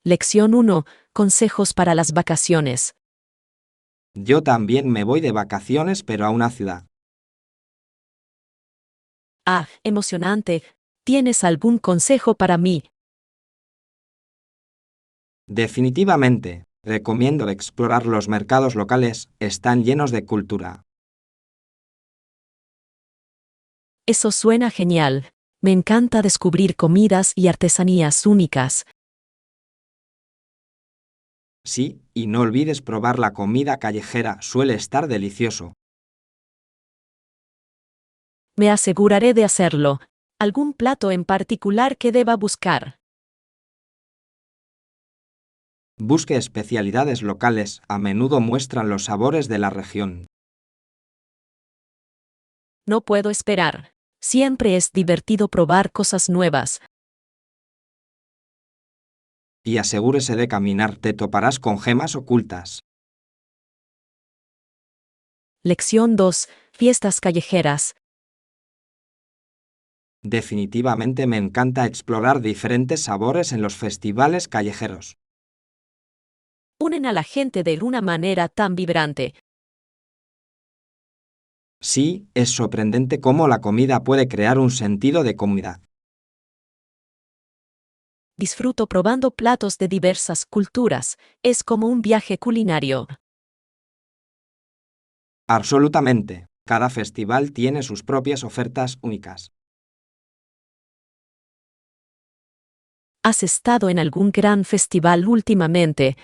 Lección 1. Consejos para las vacaciones. Yo también me voy de vacaciones, pero a una ciudad. Ah, emocionante. ¿Tienes algún consejo para mí? Definitivamente, recomiendo explorar los mercados locales, están llenos de cultura. Eso suena genial. Me encanta descubrir comidas y artesanías únicas. Sí, y no olvides probar la comida callejera, suele estar delicioso. Me aseguraré de hacerlo. ¿Algún plato en particular que deba buscar? Busque especialidades locales, a menudo muestran los sabores de la región. No puedo esperar. Siempre es divertido probar cosas nuevas. Y asegúrese de caminar, te toparás con gemas ocultas. Lección 2. Fiestas callejeras. Definitivamente me encanta explorar diferentes sabores en los festivales callejeros. Unen a la gente de una manera tan vibrante. Sí, es sorprendente cómo la comida puede crear un sentido de comunidad. Disfruto probando platos de diversas culturas. Es como un viaje culinario. Absolutamente. Cada festival tiene sus propias ofertas únicas. ¿Has estado en algún gran festival últimamente?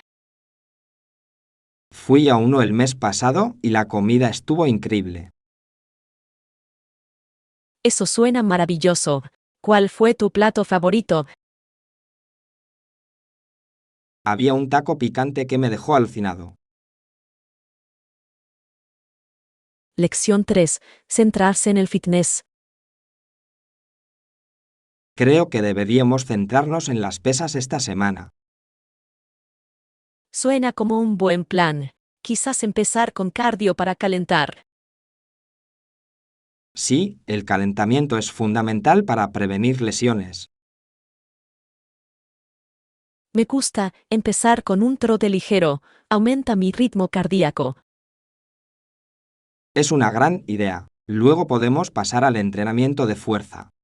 Fui a uno el mes pasado y la comida estuvo increíble. Eso suena maravilloso. ¿Cuál fue tu plato favorito? Había un taco picante que me dejó alucinado. Lección 3. Centrarse en el fitness. Creo que deberíamos centrarnos en las pesas esta semana. Suena como un buen plan. Quizás empezar con cardio para calentar. Sí, el calentamiento es fundamental para prevenir lesiones. Me gusta empezar con un trote ligero. Aumenta mi ritmo cardíaco. Es una gran idea. Luego podemos pasar al entrenamiento de fuerza.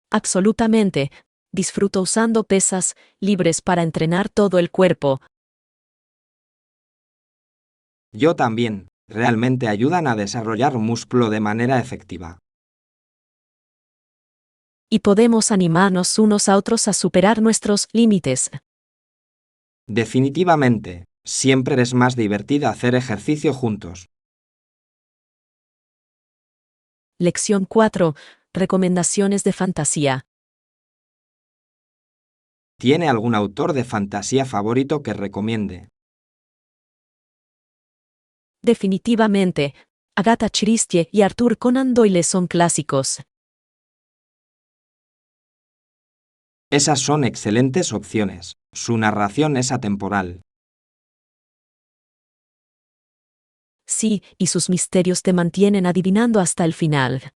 Absolutamente. Disfruto usando pesas libres para entrenar todo el cuerpo. Yo también. Realmente ayudan a desarrollar músculo de manera efectiva. Y podemos animarnos unos a otros a superar nuestros límites. Definitivamente, siempre es más divertido hacer ejercicio juntos. Lección 4. Recomendaciones de fantasía. ¿Tiene algún autor de fantasía favorito que recomiende? Definitivamente, Agatha Christie y Arthur Conan Doyle son clásicos. Esas son excelentes opciones. Su narración es atemporal. Sí, y sus misterios te mantienen adivinando hasta el final.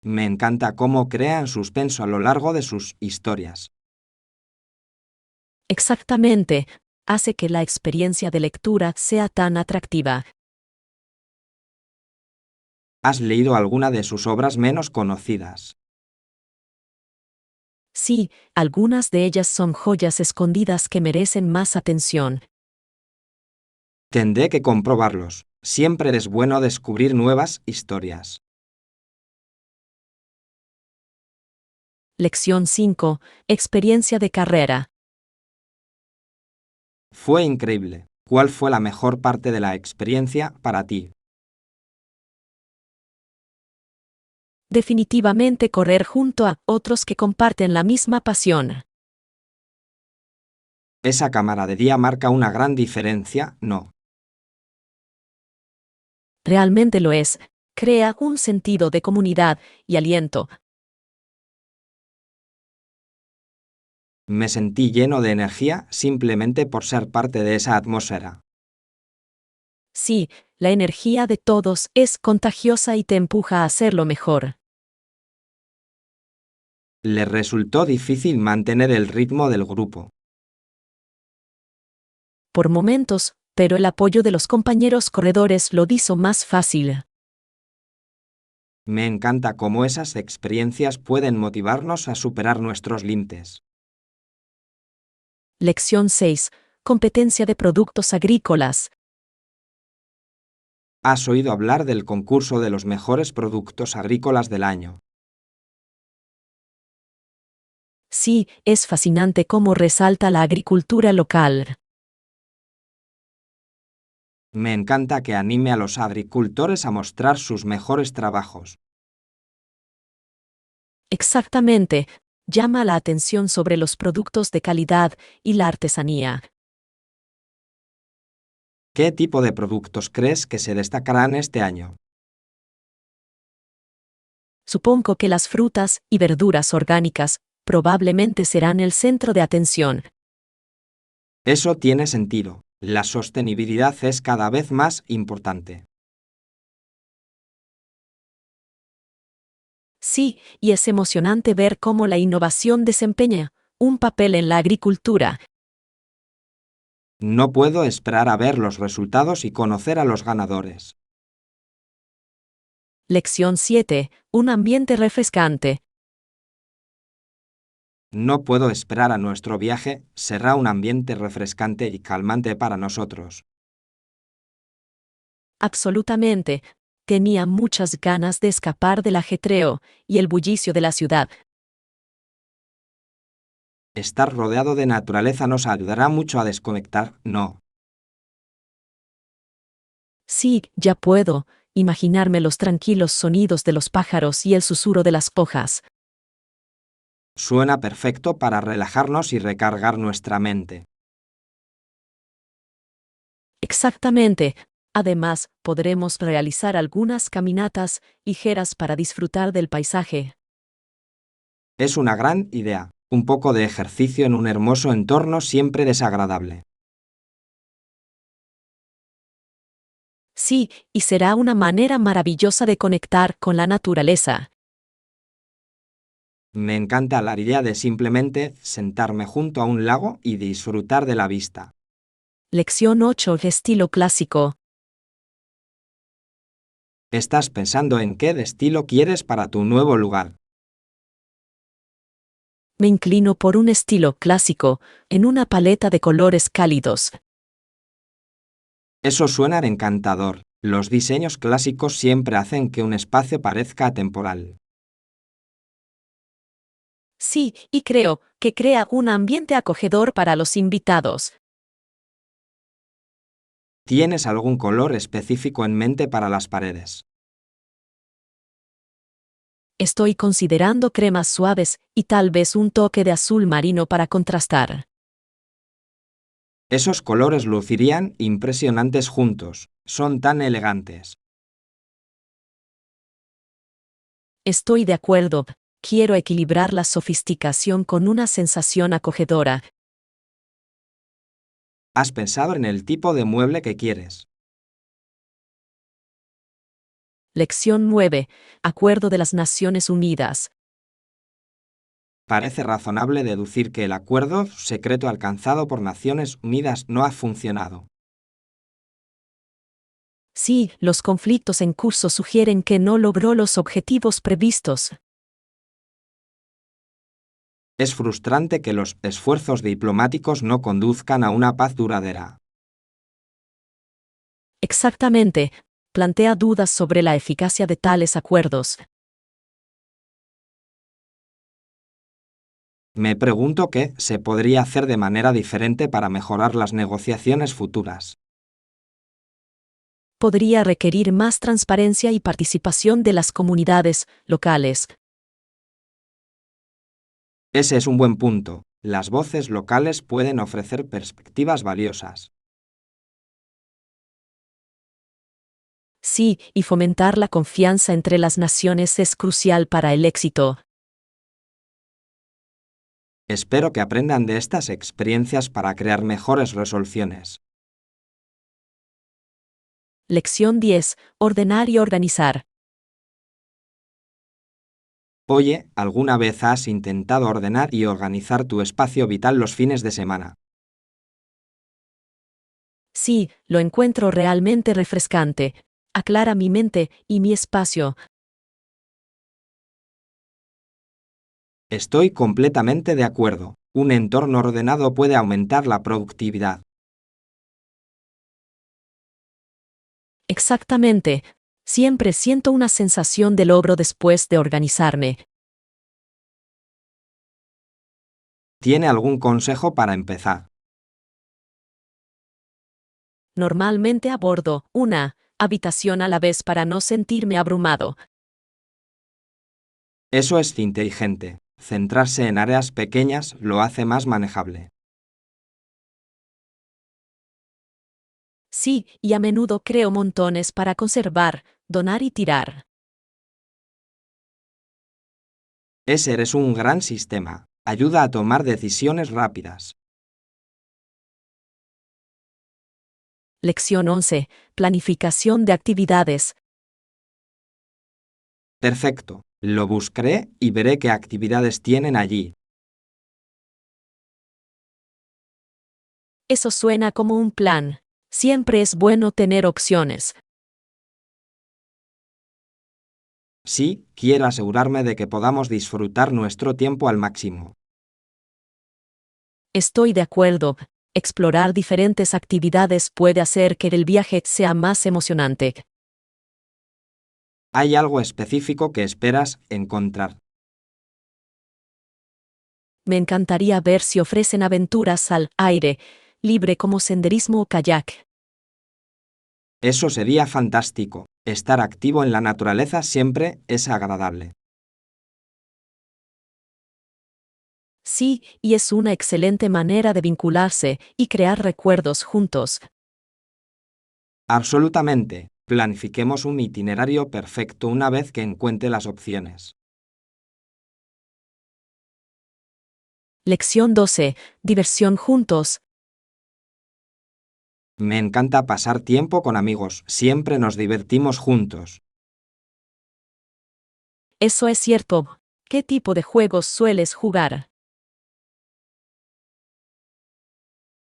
Me encanta cómo crean suspenso a lo largo de sus historias. Exactamente, hace que la experiencia de lectura sea tan atractiva. ¿Has leído alguna de sus obras menos conocidas? Sí, algunas de ellas son joyas escondidas que merecen más atención. Tendré que comprobarlos. Siempre es bueno descubrir nuevas historias. Lección 5. Experiencia de carrera. Fue increíble. ¿Cuál fue la mejor parte de la experiencia para ti? Definitivamente correr junto a otros que comparten la misma pasión. Esa camaradería marca una gran diferencia, ¿no? Realmente lo es. Crea un sentido de comunidad y aliento. Me sentí lleno de energía simplemente por ser parte de esa atmósfera. Sí, la energía de todos es contagiosa y te empuja a hacerlo mejor. Le resultó difícil mantener el ritmo del grupo. Por momentos, pero el apoyo de los compañeros corredores lo hizo más fácil. Me encanta cómo esas experiencias pueden motivarnos a superar nuestros límites. Lección 6. Competencia de productos agrícolas. ¿Has oído hablar del concurso de los mejores productos agrícolas del año? Sí, es fascinante cómo resalta la agricultura local. Me encanta que anime a los agricultores a mostrar sus mejores trabajos. Exactamente, llama la atención sobre los productos de calidad y la artesanía. ¿Qué tipo de productos crees que se destacarán este año? Supongo que las frutas y verduras orgánicas probablemente serán el centro de atención. Eso tiene sentido. La sostenibilidad es cada vez más importante. Sí, y es emocionante ver cómo la innovación desempeña un papel en la agricultura. No puedo esperar a ver los resultados y conocer a los ganadores. Lección 7. Un ambiente refrescante. No puedo esperar a nuestro viaje, será un ambiente refrescante y calmante para nosotros. Absolutamente. Tenía muchas ganas de escapar del ajetreo y el bullicio de la ciudad. Estar rodeado de naturaleza nos ayudará mucho a desconectar, ¿no? Sí, ya puedo imaginarme los tranquilos sonidos de los pájaros y el susurro de las hojas. Suena perfecto para relajarnos y recargar nuestra mente. Exactamente. Además, podremos realizar algunas caminatas ligeras para disfrutar del paisaje. Es una gran idea. Un poco de ejercicio en un hermoso entorno siempre desagradable. Sí, y será una manera maravillosa de conectar con la naturaleza. Me encanta la idea de simplemente sentarme junto a un lago y disfrutar de la vista. Lección 8. Estilo clásico. ¿Estás pensando en qué estilo quieres para tu nuevo lugar? Me inclino por un estilo clásico, en una paleta de colores cálidos. Eso suena encantador. Los diseños clásicos siempre hacen que un espacio parezca atemporal. Sí, y creo que crea un ambiente acogedor para los invitados. ¿Tienes algún color específico en mente para las paredes? Estoy considerando cremas suaves y tal vez un toque de azul marino para contrastar. Esos colores lucirían impresionantes juntos. Son tan elegantes. Estoy de acuerdo. Quiero equilibrar la sofisticación con una sensación acogedora. ¿Has pensado en el tipo de mueble que quieres? Lección 9. Acuerdo de las Naciones Unidas. Parece razonable deducir que el acuerdo secreto alcanzado por Naciones Unidas no ha funcionado. Sí, los conflictos en curso sugieren que no logró los objetivos previstos. Es frustrante que los esfuerzos diplomáticos no conduzcan a una paz duradera. Exactamente. Plantea dudas sobre la eficacia de tales acuerdos. Me pregunto qué se podría hacer de manera diferente para mejorar las negociaciones futuras. Podría requerir más transparencia y participación de las comunidades locales. Ese es un buen punto. Las voces locales pueden ofrecer perspectivas valiosas. Sí, y fomentar la confianza entre las naciones es crucial para el éxito. Espero que aprendan de estas experiencias para crear mejores resoluciones. Lección 10. Ordenar y organizar. Oye, ¿alguna vez has intentado ordenar y organizar tu espacio vital los fines de semana? Sí, lo encuentro realmente refrescante. Aclara mi mente y mi espacio. Estoy completamente de acuerdo. Un entorno ordenado puede aumentar la productividad. Exactamente. Siempre siento una sensación de logro después de organizarme. ¿Tiene algún consejo para empezar? Normalmente abordo una habitación a la vez para no sentirme abrumado. Eso es inteligente. Centrarse en áreas pequeñas lo hace más manejable. Sí, y a menudo creo montones para conservar, donar y tirar. Ese es un gran sistema. Ayuda a tomar decisiones rápidas. Lección 11. Planificación de actividades. Perfecto. Lo buscaré y veré qué actividades tienen allí. Eso suena como un plan. Siempre es bueno tener opciones. Sí, quiero asegurarme de que podamos disfrutar nuestro tiempo al máximo. Estoy de acuerdo. Explorar diferentes actividades puede hacer que el viaje sea más emocionante. ¿Hay algo específico que esperas encontrar? Me encantaría ver si ofrecen aventuras al aire libre como senderismo o kayak. Eso sería fantástico. Estar activo en la naturaleza siempre es agradable. Sí, y es una excelente manera de vincularse y crear recuerdos juntos. Absolutamente. Planifiquemos un itinerario perfecto una vez que encuentre las opciones. Lección 12. Diversión juntos. Me encanta pasar tiempo con amigos. Siempre nos divertimos juntos. Eso es cierto. ¿Qué tipo de juegos sueles jugar?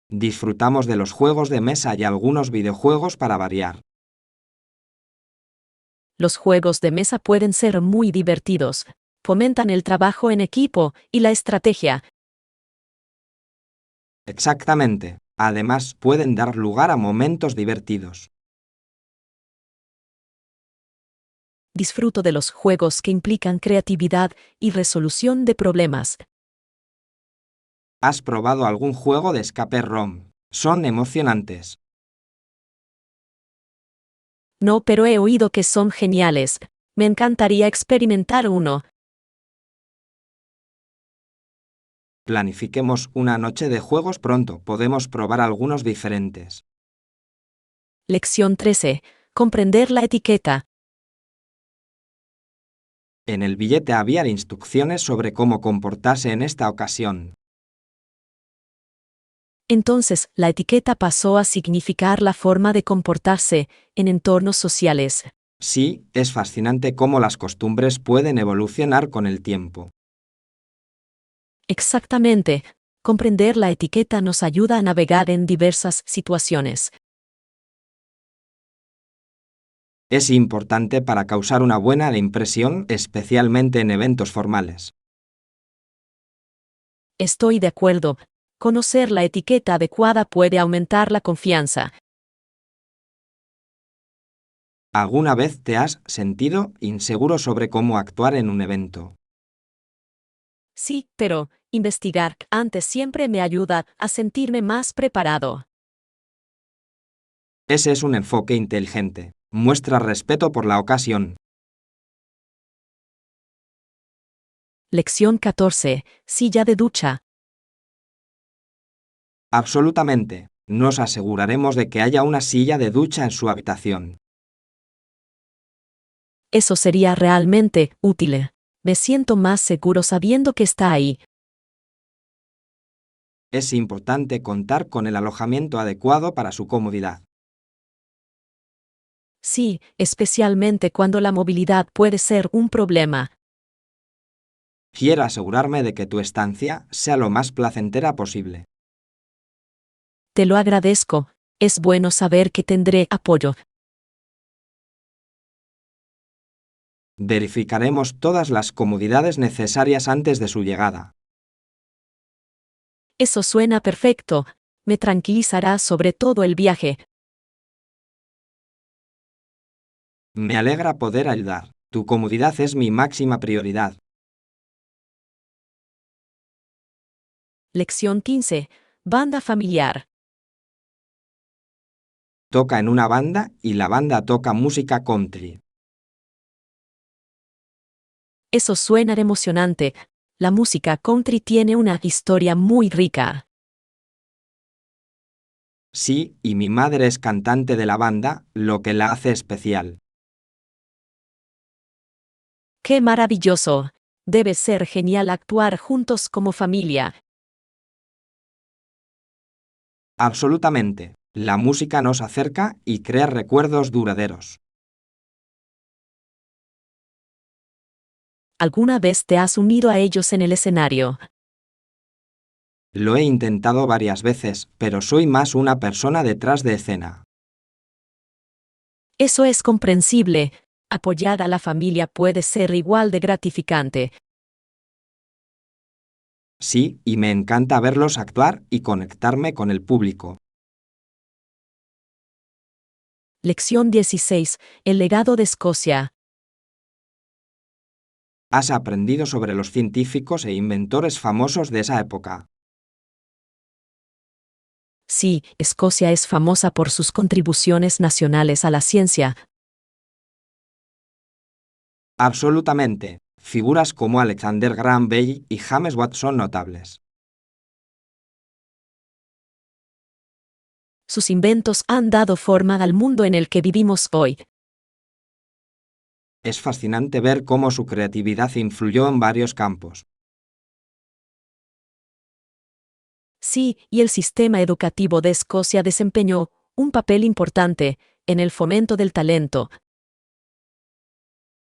Disfrutamos de los juegos de mesa y algunos videojuegos para variar. Los juegos de mesa pueden ser muy divertidos. Fomentan el trabajo en equipo y la estrategia. Exactamente. Además, pueden dar lugar a momentos divertidos. Disfruto de los juegos que implican creatividad y resolución de problemas. ¿Has probado algún juego de escape ROM? Son emocionantes. No, pero he oído que son geniales. Me encantaría experimentar uno. Planifiquemos una noche de juegos pronto. Podemos probar algunos diferentes. Lección 13. Comprender la etiqueta. En el billete había instrucciones sobre cómo comportarse en esta ocasión. Entonces, la etiqueta pasó a significar la forma de comportarse en entornos sociales. Sí, es fascinante cómo las costumbres pueden evolucionar con el tiempo. Exactamente. Comprender la etiqueta nos ayuda a navegar en diversas situaciones. Es importante para causar una buena impresión, especialmente en eventos formales. Estoy de acuerdo. Conocer la etiqueta adecuada puede aumentar la confianza. ¿Alguna vez te has sentido inseguro sobre cómo actuar en un evento? Sí, pero investigar antes siempre me ayuda a sentirme más preparado. Ese es un enfoque inteligente. Muestra respeto por la ocasión. Lección 14. Silla de ducha. Absolutamente. Nos aseguraremos de que haya una silla de ducha en su habitación. Eso sería realmente útil. Me siento más seguro sabiendo que está ahí. Es importante contar con el alojamiento adecuado para su comodidad. Sí, especialmente cuando la movilidad puede ser un problema. Quiero asegurarme de que tu estancia sea lo más placentera posible. Te lo agradezco, es bueno saber que tendré apoyo. Verificaremos todas las comodidades necesarias antes de su llegada. Eso suena perfecto, me tranquilizará sobre todo el viaje. Me alegra poder ayudar. Tu comodidad es mi máxima prioridad. Lección 15. Banda familiar. Toca en una banda y la banda toca música country. Eso suena emocionante. La música country tiene una historia muy rica. Sí, y mi madre es cantante de la banda, lo que la hace especial. ¡Qué maravilloso! Debe ser genial actuar juntos como familia. Absolutamente. La música nos acerca y crea recuerdos duraderos. ¿Alguna vez te has unido a ellos en el escenario? Lo he intentado varias veces, pero soy más una persona detrás de escena. Eso es comprensible. Apoyar a la familia puede ser igual de gratificante. Sí, y me encanta verlos actuar y conectarme con el público. Lección 16. El legado de Escocia. Has aprendido sobre los científicos e inventores famosos de esa época. Sí, Escocia es famosa por sus contribuciones nacionales a la ciencia. Absolutamente. Figuras como Alexander Graham Bell y James Watt son notables. Sus inventos han dado forma al mundo en el que vivimos hoy. Es fascinante ver cómo su creatividad influyó en varios campos. Sí, y el sistema educativo de Escocia desempeñó un papel importante en el fomento del talento.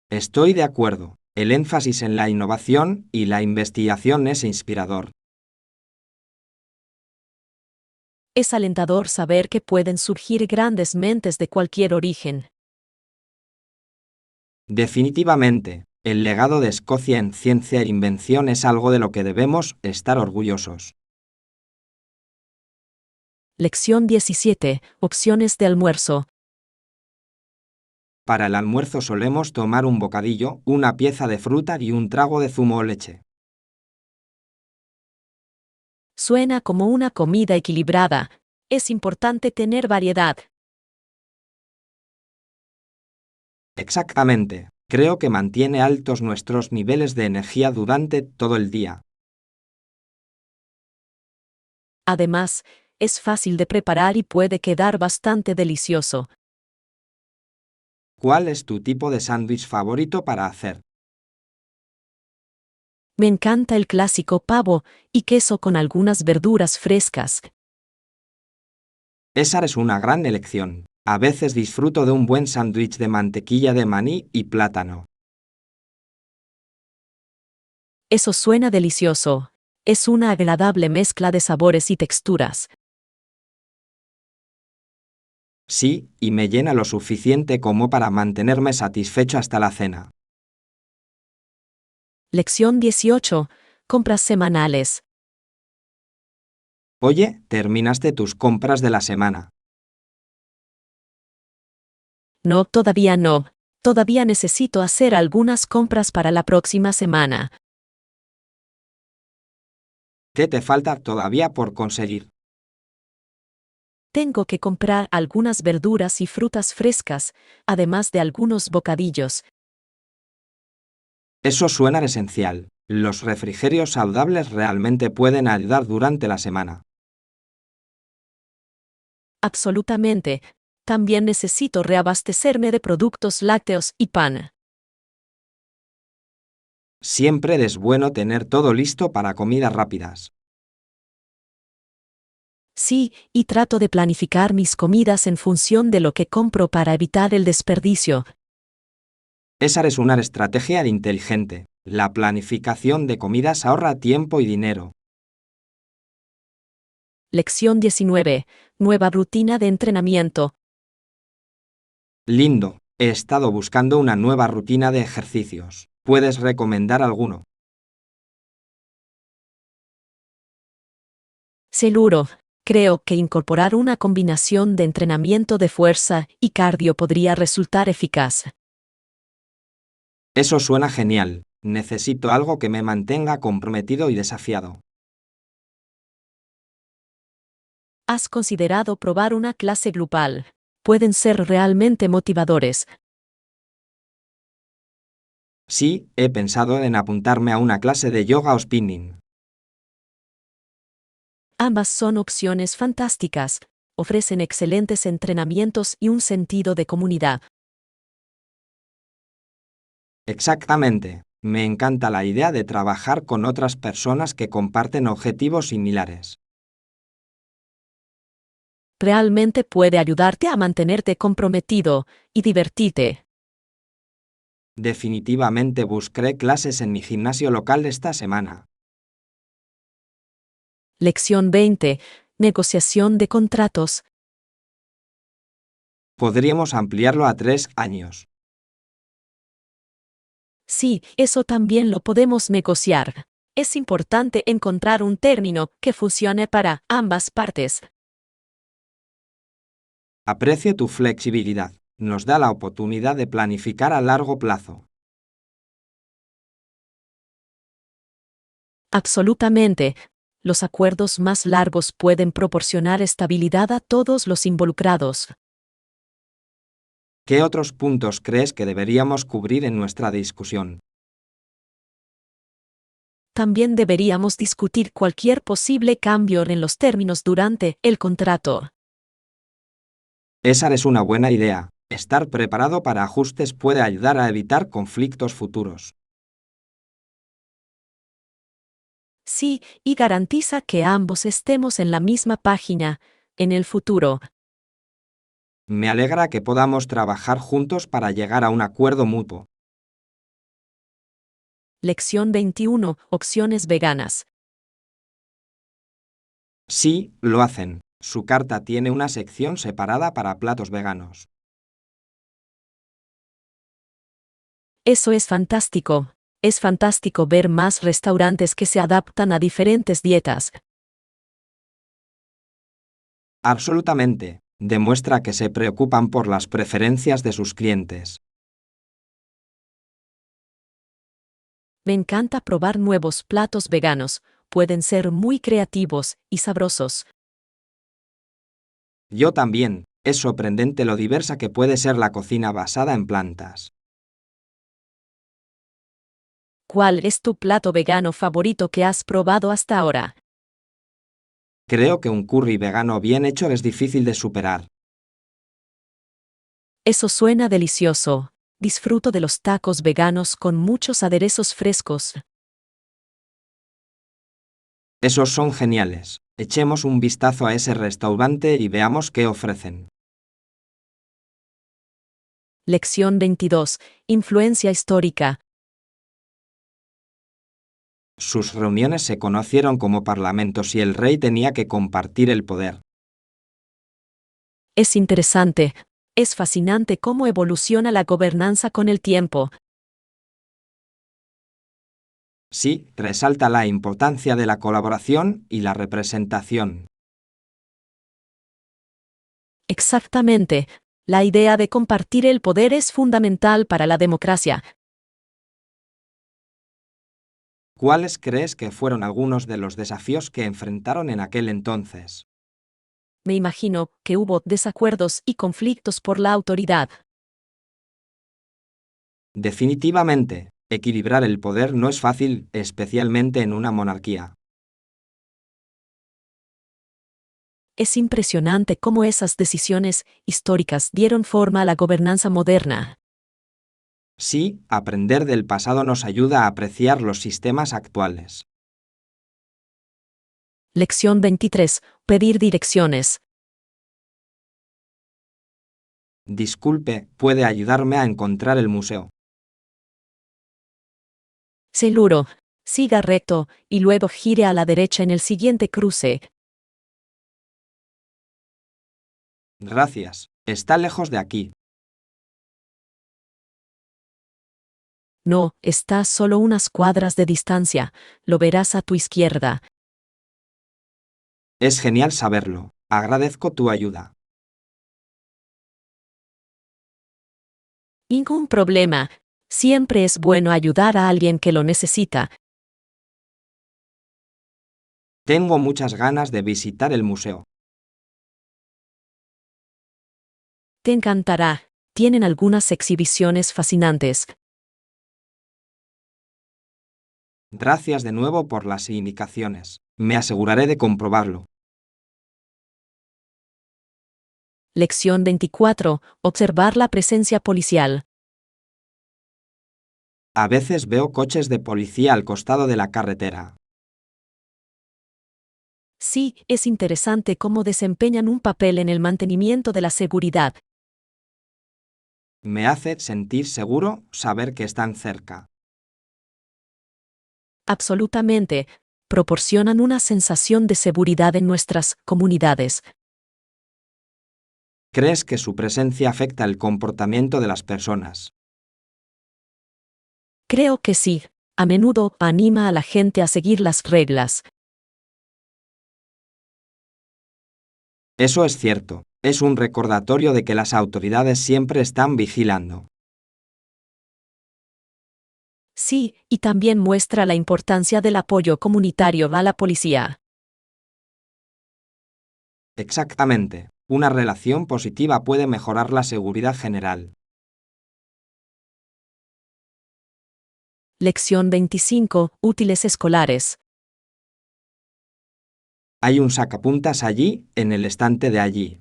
Estoy de acuerdo. El énfasis en la innovación y la investigación es inspirador. Es alentador saber que pueden surgir grandes mentes de cualquier origen. Definitivamente, el legado de Escocia en ciencia e invención es algo de lo que debemos estar orgullosos. Lección 17. Opciones de almuerzo. Para el almuerzo solemos tomar un bocadillo, una pieza de fruta y un trago de zumo o leche. Suena como una comida equilibrada. Es importante tener variedad. Exactamente. Creo que mantiene altos nuestros niveles de energía durante todo el día. Además, es fácil de preparar y puede quedar bastante delicioso. ¿Cuál es tu tipo de sándwich favorito para hacer? Me encanta el clásico pavo y queso con algunas verduras frescas. Esa es una gran elección. A veces disfruto de un buen sándwich de mantequilla de maní y plátano. Eso suena delicioso. Es una agradable mezcla de sabores y texturas. Sí, y me llena lo suficiente como para mantenerme satisfecho hasta la cena. Lección 18. Compras semanales. Oye, ¿terminaste tus compras de la semana? No, todavía no. Todavía necesito hacer algunas compras para la próxima semana. ¿Qué te falta todavía por conseguir? Tengo que comprar algunas verduras y frutas frescas, además de algunos bocadillos. Eso suena esencial. Los refrigerios saludables realmente pueden ayudar durante la semana. Absolutamente. También necesito reabastecerme de productos lácteos y pan. Siempre es bueno tener todo listo para comidas rápidas. Sí, y trato de planificar mis comidas en función de lo que compro para evitar el desperdicio. Esa es una estrategia inteligente. La planificación de comidas ahorra tiempo y dinero. Lección 19. Nueva rutina de entrenamiento. Lindo, he estado buscando una nueva rutina de ejercicios. ¿Puedes recomendar alguno? Seguro. Creo que incorporar una combinación de entrenamiento de fuerza y cardio podría resultar eficaz. Eso suena genial. Necesito algo que me mantenga comprometido y desafiado. ¿Has considerado probar una clase grupal? Pueden ser realmente motivadores. Sí, he pensado en apuntarme a una clase de yoga o spinning. Ambas son opciones fantásticas. Ofrecen excelentes entrenamientos y un sentido de comunidad. Exactamente. Me encanta la idea de trabajar con otras personas que comparten objetivos similares. Realmente puede ayudarte a mantenerte comprometido y divertirte. Definitivamente buscaré clases en mi gimnasio local esta semana. Lección 20. Negociación de contratos. Podríamos ampliarlo a 3 años. Sí, eso también lo podemos negociar. Es importante encontrar un término que funcione para ambas partes. Aprecio tu flexibilidad. Nos da la oportunidad de planificar a largo plazo. Absolutamente. Los acuerdos más largos pueden proporcionar estabilidad a todos los involucrados. ¿Qué otros puntos crees que deberíamos cubrir en nuestra discusión? También deberíamos discutir cualquier posible cambio en los términos durante el contrato. Esa es una buena idea. Estar preparado para ajustes puede ayudar a evitar conflictos futuros. Sí, y garantiza que ambos estemos en la misma página en el futuro. Me alegra que podamos trabajar juntos para llegar a un acuerdo mutuo. Lección 21. Opciones veganas. Sí, lo hacen. Su carta tiene una sección separada para platos veganos. Eso es fantástico. Es fantástico ver más restaurantes que se adaptan a diferentes dietas. Absolutamente. Demuestra que se preocupan por las preferencias de sus clientes. Me encanta probar nuevos platos veganos. Pueden ser muy creativos y sabrosos. Yo también. Es sorprendente lo diversa que puede ser la cocina basada en plantas. ¿Cuál es tu plato vegano favorito que has probado hasta ahora? Creo que un curry vegano bien hecho es difícil de superar. Eso suena delicioso. Disfruto de los tacos veganos con muchos aderezos frescos. Esos son geniales. Echemos un vistazo a ese restaurante y veamos qué ofrecen. Lección 22. Influencia histórica. Sus reuniones se conocieron como parlamentos y el rey tenía que compartir el poder. Es interesante. Es fascinante cómo evoluciona la gobernanza con el tiempo. Sí, resalta la importancia de la colaboración y la representación. Exactamente. La idea de compartir el poder es fundamental para la democracia. ¿Cuáles crees que fueron algunos de los desafíos que enfrentaron en aquel entonces? Me imagino que hubo desacuerdos y conflictos por la autoridad. Definitivamente, equilibrar el poder no es fácil, especialmente en una monarquía. Es impresionante cómo esas decisiones históricas dieron forma a la gobernanza moderna. Sí, aprender del pasado nos ayuda a apreciar los sistemas actuales. Lección 23. Pedir direcciones. Disculpe, ¿puede ayudarme a encontrar el museo? Seguro. Siga recto y luego gire a la derecha en el siguiente cruce. Gracias. Está lejos de aquí. No, está a solo unas cuadras de distancia. Lo verás a tu izquierda. Es genial saberlo. Agradezco tu ayuda. Ningún problema. Siempre es bueno ayudar a alguien que lo necesita. Tengo muchas ganas de visitar el museo. Te encantará. Tienen algunas exhibiciones fascinantes. Gracias de nuevo por las indicaciones. Me aseguraré de comprobarlo. Lección 24. Observar la presencia policial. A veces veo coches de policía al costado de la carretera. Sí, es interesante cómo desempeñan un papel en el mantenimiento de la seguridad. Me hace sentir seguro saber que están cerca. Absolutamente. Proporcionan una sensación de seguridad en nuestras comunidades. ¿Crees que su presencia afecta el comportamiento de las personas? Creo que sí. A menudo anima a la gente a seguir las reglas. Eso es cierto. Es un recordatorio de que las autoridades siempre están vigilando. Sí, y también muestra la importancia del apoyo comunitario a la policía. Exactamente. Una relación positiva puede mejorar la seguridad general. Lección 25. Útiles escolares. Hay un sacapuntas allí, en el estante de allí.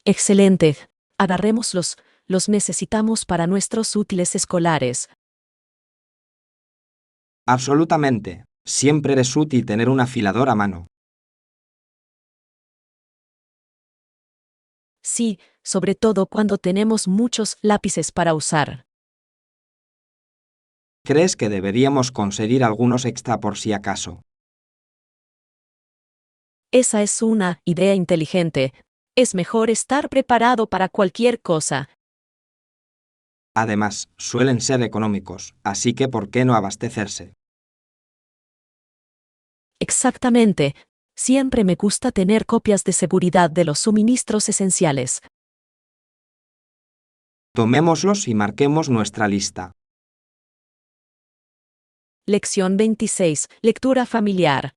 Excelente. Agarrémoslos. Los necesitamos para nuestros útiles escolares. Absolutamente. Siempre es útil tener un afilador a mano. Sí, sobre todo cuando tenemos muchos lápices para usar. ¿Crees que deberíamos conseguir algunos extra por si acaso? Esa es una idea inteligente. Es mejor estar preparado para cualquier cosa. Además, suelen ser económicos, así que ¿por qué no abastecerse? Exactamente. Siempre me gusta tener copias de seguridad de los suministros esenciales. Tomémoslos y marquemos nuestra lista. Lección 26. Lectura familiar.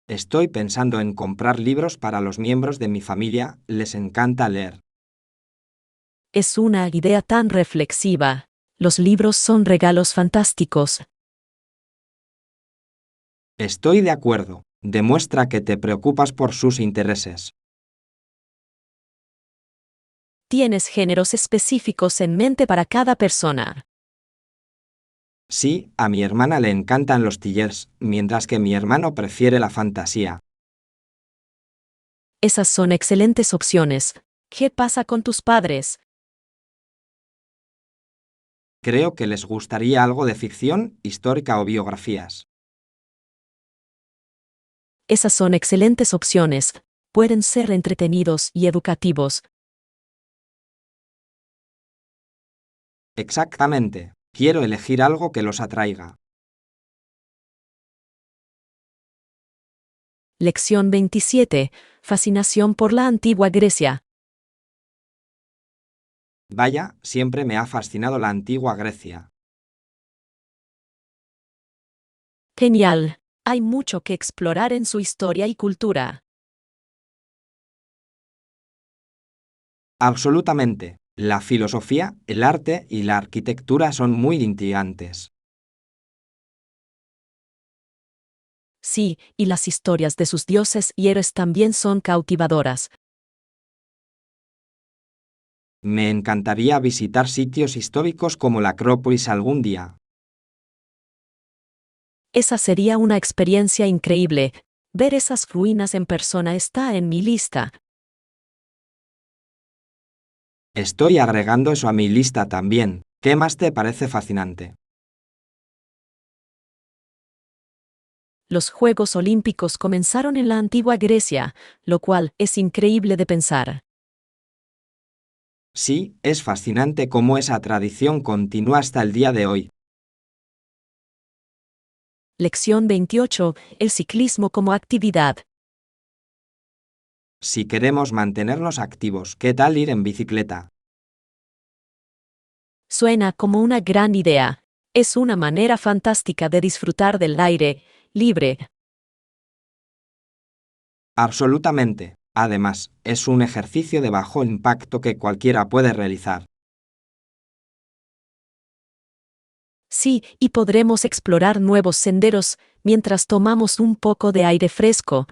Estoy pensando en comprar libros para los miembros de mi familia, les encanta leer. Es una idea tan reflexiva. Los libros son regalos fantásticos. Estoy de acuerdo, demuestra que te preocupas por sus intereses. Tienes géneros específicos en mente para cada persona. Sí, a mi hermana le encantan los thrillers, mientras que mi hermano prefiere la fantasía. Esas son excelentes opciones. ¿Qué pasa con tus padres? Creo que les gustaría algo de ficción, histórica o biografías. Esas son excelentes opciones. Pueden ser entretenidos y educativos. Exactamente. Quiero elegir algo que los atraiga. Lección 27. Fascinación por la antigua Grecia. Vaya, siempre me ha fascinado la antigua Grecia. Genial. Hay mucho que explorar en su historia y cultura. Absolutamente. La filosofía, el arte y la arquitectura son muy intrigantes. Sí, y las historias de sus dioses y héroes también son cautivadoras. Me encantaría visitar sitios históricos como la Acrópolis algún día. Esa sería una experiencia increíble. Ver esas ruinas en persona está en mi lista. Estoy agregando eso a mi lista también. ¿Qué más te parece fascinante? Los Juegos Olímpicos comenzaron en la antigua Grecia, lo cual es increíble de pensar. Sí, es fascinante cómo esa tradición continúa hasta el día de hoy. Lección 28. El ciclismo como actividad. Si queremos mantenernos activos, ¿qué tal ir en bicicleta? Suena como una gran idea. Es una manera fantástica de disfrutar del aire libre. Absolutamente. Además, es un ejercicio de bajo impacto que cualquiera puede realizar. Sí, y podremos explorar nuevos senderos mientras tomamos un poco de aire fresco.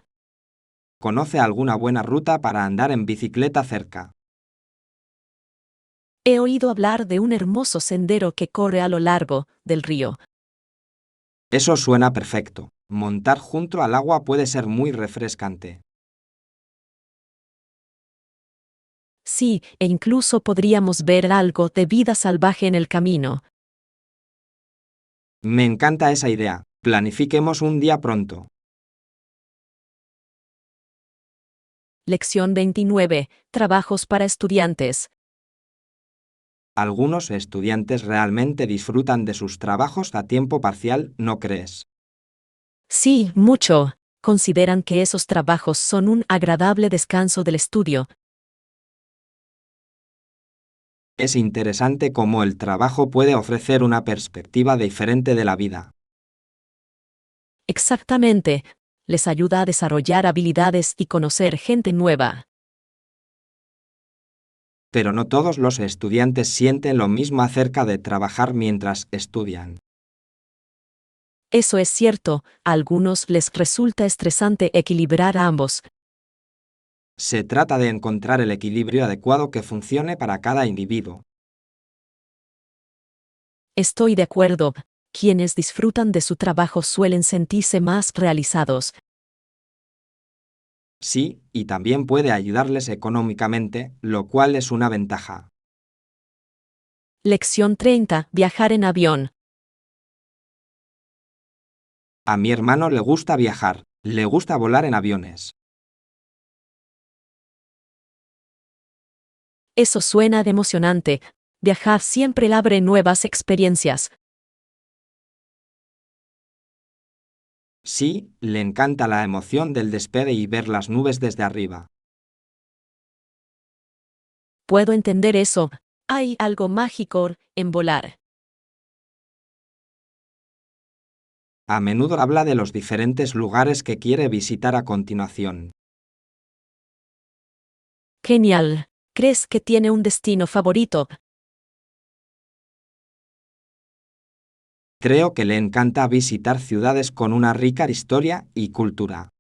¿Conoce alguna buena ruta para andar en bicicleta cerca? He oído hablar de un hermoso sendero que corre a lo largo del río. Eso suena perfecto. Montar junto al agua puede ser muy refrescante. Sí, e incluso podríamos ver algo de vida salvaje en el camino. Me encanta esa idea. Planifiquemos un día pronto. Lección 29. Trabajos para estudiantes. Algunos estudiantes realmente disfrutan de sus trabajos a tiempo parcial, ¿no crees? Sí, mucho. Consideran que esos trabajos son un agradable descanso del estudio. Es interesante cómo el trabajo puede ofrecer una perspectiva diferente de la vida. Exactamente. Les ayuda a desarrollar habilidades y conocer gente nueva. Pero no todos los estudiantes sienten lo mismo acerca de trabajar mientras estudian. Eso es cierto, a algunos les resulta estresante equilibrar ambos. Se trata de encontrar el equilibrio adecuado que funcione para cada individuo. Estoy de acuerdo. Quienes disfrutan de su trabajo suelen sentirse más realizados. Sí, y también puede ayudarles económicamente, lo cual es una ventaja. Lección 30. Viajar en avión. A mi hermano le gusta viajar, le gusta volar en aviones. Eso suena de emocionante. Viajar siempre le abre nuevas experiencias. Sí, le encanta la emoción del despegue y ver las nubes desde arriba. Puedo entender eso. Hay algo mágico en volar. A menudo habla de los diferentes lugares que quiere visitar a continuación. Genial. ¿Crees que tiene un destino favorito? Creo que le encanta visitar ciudades con una rica historia y cultura.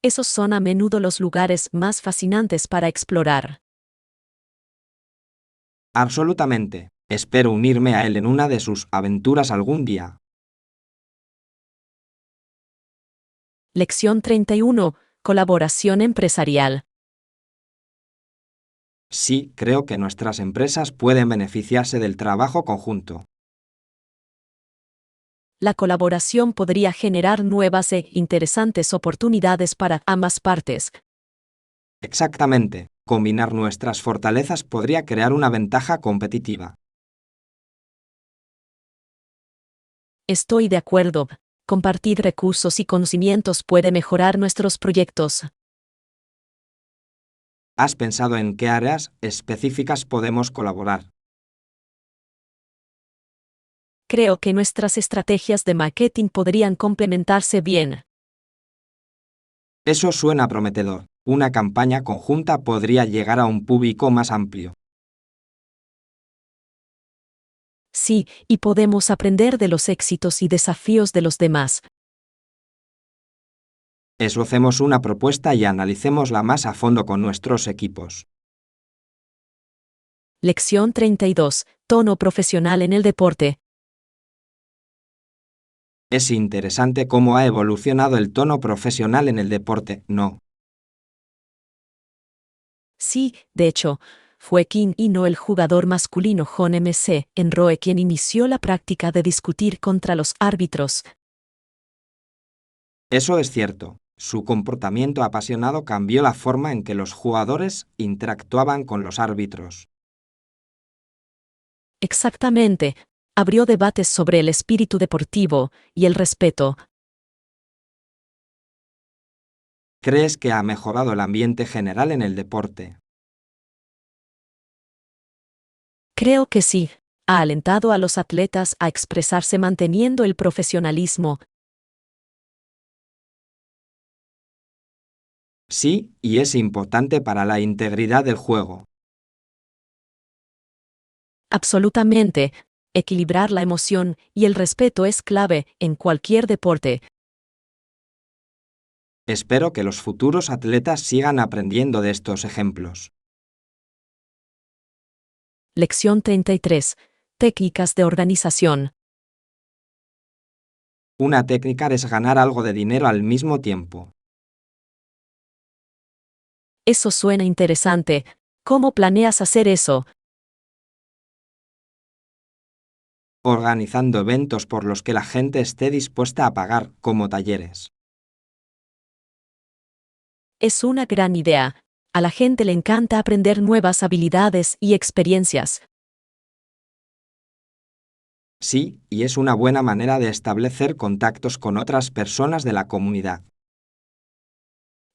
Esos son a menudo los lugares más fascinantes para explorar. Absolutamente. Espero unirme a él en una de sus aventuras algún día. Lección 31. Colaboración empresarial. Sí, creo que nuestras empresas pueden beneficiarse del trabajo conjunto. La colaboración podría generar nuevas e interesantes oportunidades para ambas partes. Exactamente. Combinar nuestras fortalezas podría crear una ventaja competitiva. Estoy de acuerdo. Compartir recursos y conocimientos puede mejorar nuestros proyectos. ¿Has pensado en qué áreas específicas podemos colaborar? Creo que nuestras estrategias de marketing podrían complementarse bien. Eso suena prometedor. Una campaña conjunta podría llegar a un público más amplio. Sí, y podemos aprender de los éxitos y desafíos de los demás. Esbocemos una propuesta y analicémosla más a fondo con nuestros equipos. Lección 32. Tono profesional en el deporte. Es interesante cómo ha evolucionado el tono profesional en el deporte, ¿no? Sí, de hecho, fue King y no el jugador masculino John MC. Enroe quien inició la práctica de discutir contra los árbitros. Eso es cierto. Su comportamiento apasionado cambió la forma en que los jugadores interactuaban con los árbitros. Exactamente. Abrió debates sobre el espíritu deportivo y el respeto. ¿Crees que ha mejorado el ambiente general en el deporte? Creo que sí. Ha alentado a los atletas a expresarse manteniendo el profesionalismo. Sí, y es importante para la integridad del juego. Absolutamente. Equilibrar la emoción y el respeto es clave en cualquier deporte. Espero que los futuros atletas sigan aprendiendo de estos ejemplos. Lección 33. Técnicas de organización. Una técnica es ganar algo de dinero al mismo tiempo. Eso suena interesante. ¿Cómo planeas hacer eso? Organizando eventos por los que la gente esté dispuesta a pagar, como talleres. Es una gran idea. A la gente le encanta aprender nuevas habilidades y experiencias. Sí, y es una buena manera de establecer contactos con otras personas de la comunidad.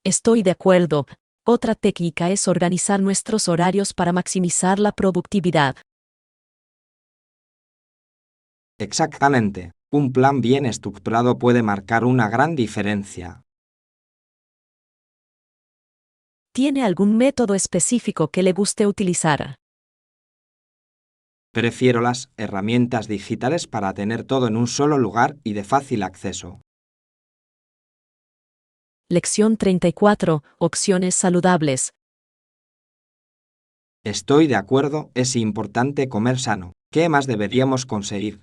Estoy de acuerdo. Otra técnica es organizar nuestros horarios para maximizar la productividad. Exactamente. Un plan bien estructurado puede marcar una gran diferencia. ¿Tiene algún método específico que le guste utilizar? Prefiero las herramientas digitales para tener todo en un solo lugar y de fácil acceso. Lección 34. Opciones saludables. Estoy de acuerdo, es importante comer sano. ¿Qué más deberíamos conseguir?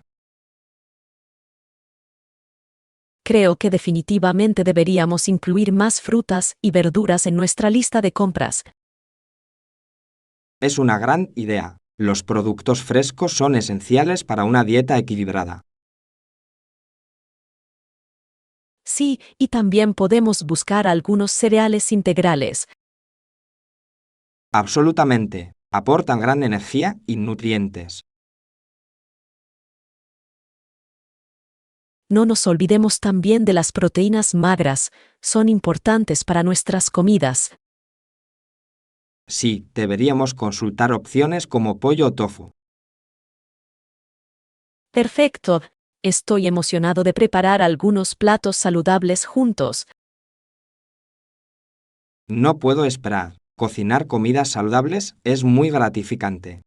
Creo que definitivamente deberíamos incluir más frutas y verduras en nuestra lista de compras. Es una gran idea. Los productos frescos son esenciales para una dieta equilibrada. Sí, y también podemos buscar algunos cereales integrales. Absolutamente. Aportan gran energía y nutrientes. No nos olvidemos también de las proteínas magras, son importantes para nuestras comidas. Sí, deberíamos consultar opciones como pollo o tofu. Perfecto. Estoy emocionado de preparar algunos platos saludables juntos. No puedo esperar. Cocinar comidas saludables es muy gratificante.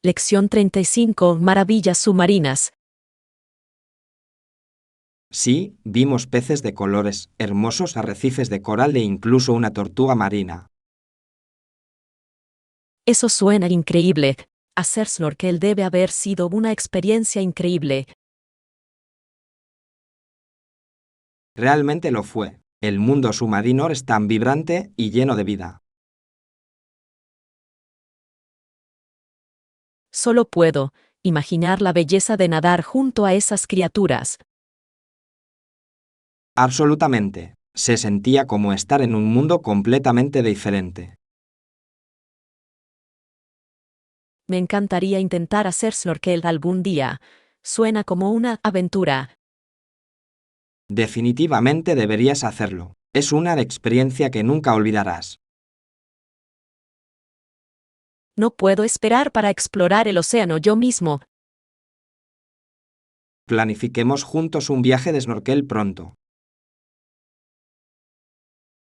Lección 35. Maravillas submarinas. Sí, vimos peces de colores, hermosos arrecifes de coral e incluso una tortuga marina. Eso suena increíble. Hacer snorkel debe haber sido una experiencia increíble. Realmente lo fue. El mundo submarino es tan vibrante y lleno de vida. Solo puedo imaginar la belleza de nadar junto a esas criaturas. Absolutamente. Se sentía como estar en un mundo completamente diferente. Me encantaría intentar hacer snorkel algún día. Suena como una aventura. Definitivamente deberías hacerlo. Es una experiencia que nunca olvidarás. No puedo esperar para explorar el océano yo mismo. Planifiquemos juntos un viaje de snorkel pronto.